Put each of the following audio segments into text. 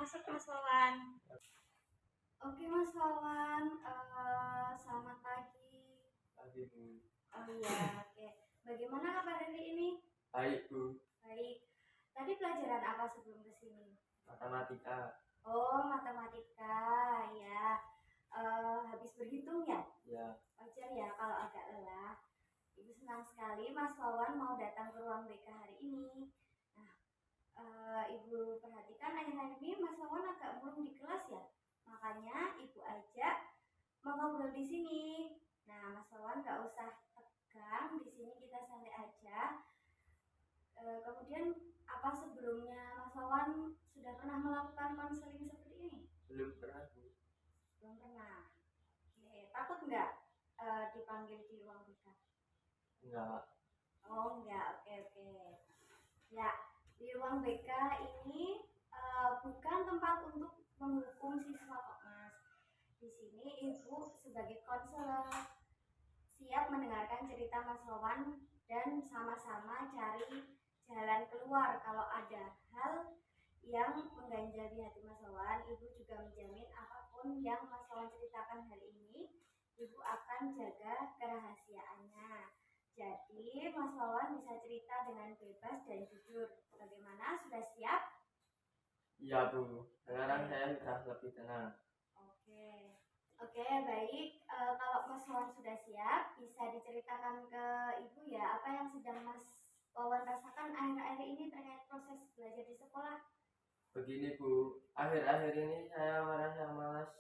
masuk Mas Wawan. Oke Mas Wawan, selamat pagi. Pagi Bu. Oh iya, oke. Bagaimana kabar hari ini? Baik Bu. Baik. Tadi pelajaran apa sebelum kesini? Matematika. Oh, matematika, ya. Habis berhitung ya? Ya. Wajar ya kalau agak lelah. Ibu senang sekali Mas Wawan mau datang ke ruang BK hari ini. Nah, Ibu perhatikan akhir-akhir ini Mas Wawan agak murung di kelas ya. Makanya Ibu ajak mengobrol di sini. Nah, Mas Wawan nggak usah tegang, di sini kita santai aja. Kemudian apa sebelumnya Mas Wawan sudah pernah melakukan konseling seperti ini? Belum pernah Bu. Belum pernah. Oke, takut nggak dipanggil di ruang BK? Enggak. Oh enggak, oke. Ya, di ruang BK ini bukan tempat untuk menghukum siswa kok Mas. Di sini Ibu sebagai konselor siap mendengarkan cerita Mas Wawan dan sama-sama cari jalan keluar kalau ada hal yang mengganjal di hati Mas Wawan. Ibu juga menjamin apapun yang Mas Wawan ceritakan hari ini, Ibu akan jaga kerahasiaannya. Jadi Mas Wawan bisa cerita dengan bebas dan jujur. Bagaimana? Sudah siap? Iya Bu. Sekarang saya sudah lebih tenang. Oke, baik. Kalau Mas Wawan sudah siap, bisa diceritakan ke Ibu ya apa yang sedang Mas Wawan rasakan akhir-akhir ini terkait proses belajar di sekolah. Begini Bu, akhir-akhir ini saya merasa malas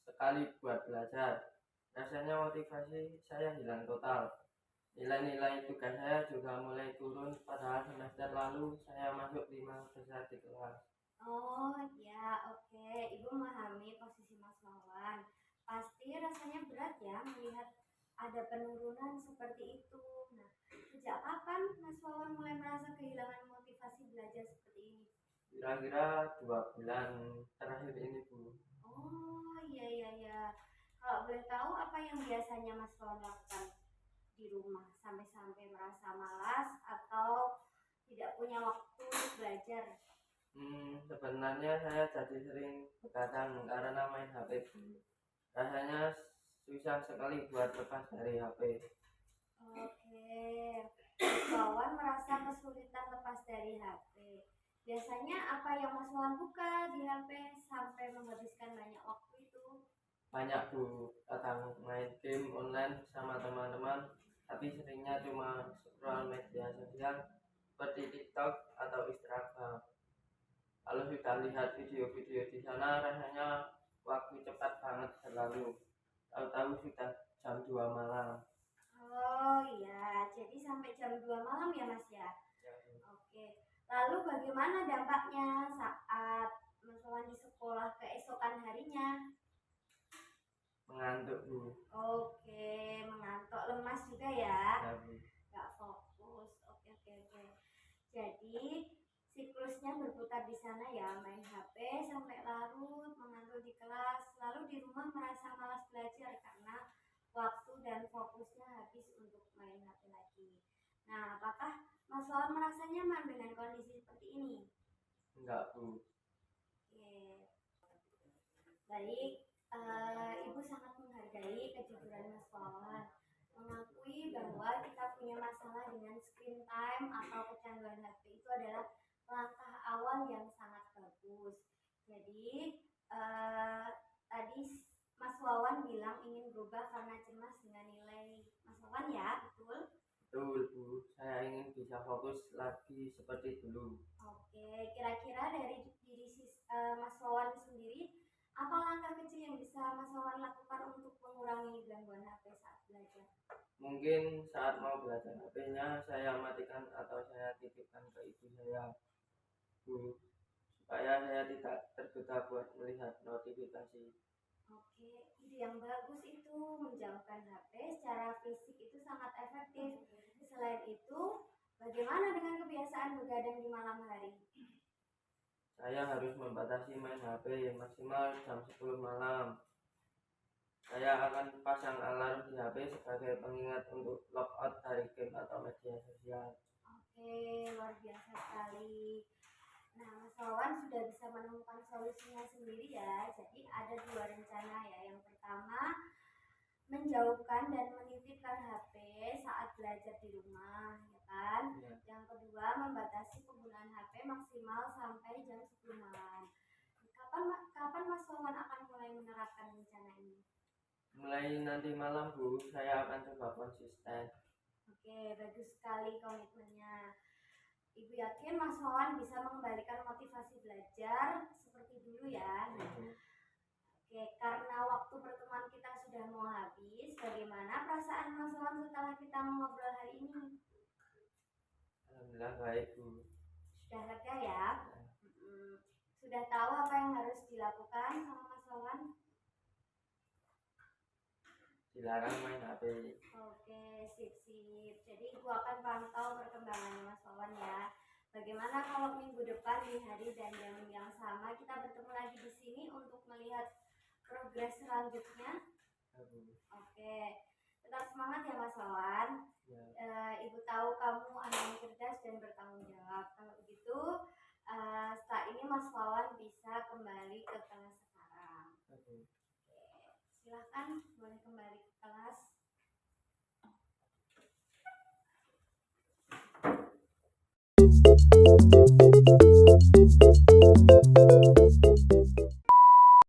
sekali buat belajar. Rasanya motivasi saya hilang total. Nilai-nilai tugas saya juga mulai turun, padahal semester lalu saya masuk 5 besar di kelas. Oh ya, oke. Ibu memahami posisi Mas Wawan. Pasti rasanya berat ya melihat ada penurunan seperti itu. Nah, sejak kapan Mas Wawan mulai merasa kehilangan motivasi belajar seperti ini? Kira-kira 2 bulan terakhir ini Bu. Oh iya. Kalau boleh tahu apa yang biasanya Mas Wawan lakukan di rumah sampai merasa malas atau tidak punya waktu untuk belajar? Sebenarnya saya jadi sering begadang karena main HP. Rasanya susah sekali buat lepas dari HP. Oke, Mas Wawan merasa kesulitan lepas dari HP. Biasanya apa yang Mas Wawan buka di HP sampai menghabiskan banyak waktu itu? Banyak Bu, kadang main game online sama teman-teman, tapi seringnya cuma scroll media sosial seperti TikTok atau Instagram. Kalau sudah lihat video-video di sana, rasanya waktu cepat banget berlalu. Tahu-tahu sudah jam 2 malam. Oh iya, jadi sampai jam 2 malam ya Mas ya? Ya, Oke, lalu bagaimana dampaknya saat Mas Wawan di sekolah keesokan harinya? mengantuk Bu. Oke, mengantuk, lemas juga ya? Ya, Bu. Nggak fokus. Oke. Jadi siklusnya berputar di sana ya, main HP sampai larut, mengantuk di kelas, lalu di rumah merasa malas belajar karena waktu dan fokusnya habis untuk main HP lagi. Nah, apakah Mas Wawan merasa nyaman dengan kondisi seperti ini? Enggak Bu. Oke, baik. Ibu sangat menghargai kejujuran Mas Wawan, mengakui bahwa kita punya masalah dengan screen time atau kecanduan HP itu adalah langkah awal yang sangat bagus. Jadi tadi Mas Wawan bilang ingin berubah karena cemas dengan nilai Mas Wawan ya, betul? Betul Bu, saya ingin bisa fokus lagi seperti dulu. Oke, kira-kira dari diri Mas Wawan sendiri, apa langkah kecil yang bisa Mas Wawan lakukan untuk mengurangi gangguan HP saat belajar? Mungkin saat mau belajar HP-nya saya matikan atau saya titipkan ke ibu saya Bu, supaya saya tidak tergoda buat melihat notifikasi. Oke, ide yang bagus itu menjauhkan HP secara fisik itu sangat efektif. Selain itu, bagaimana dengan kebiasaan begadang di malam hari? Saya harus membatasi main HP maksimal jam 10 malam. Saya akan pasang alarm di HP sebagai pengingat untuk logout dari game atau media sosial. Oke, luar biasa sekali. Nah, Mas Wawan sudah bisa menemukan solusinya sendiri ya. Jadi ada dua rencana ya. Yang pertama, menjauhkan dan menitipkan HP saat belajar di rumah, ya kan? Ya. Yang kedua, membatasi penggunaan HP maksimal sampai jam 10 malam. Kapan Mas Wawan akan mulai menerapkan rencana ini? Mulai nanti malam Bu, saya akan coba konsisten. Oke, bagus sekali komitmennya. Ibu yakin Mas Wawan bisa mengembalikan motivasi belajar seperti dulu ya. Oke, karena waktu pertemuan kita sudah mau habis, bagaimana perasaan Mas Wawan setelah kita mengobrol hari ini? Alhamdulillah baik Bu. Sudah lega ya? Sudah tahu apa yang harus dilakukan sama Mas Wawan? Dilarang main HP. Oke, sip. Jadi Ibu akan pantau perkembangannya Mas Wawan ya. Bagaimana kalau minggu depan di hari dan jam yang sama kita bertemu lagi di sini untuk melihat progres selanjutnya? Ya, Bu. Oke, tetap semangat ya Mas Wawan. Ya. Ibu tahu kamu anak yang cerdas dan bertanggung jawab. Kalau begitu, setelah ini Mas Wawan bisa kembali ke kelas sekarang. Ya, Bu. Oke, silahkan boleh kembali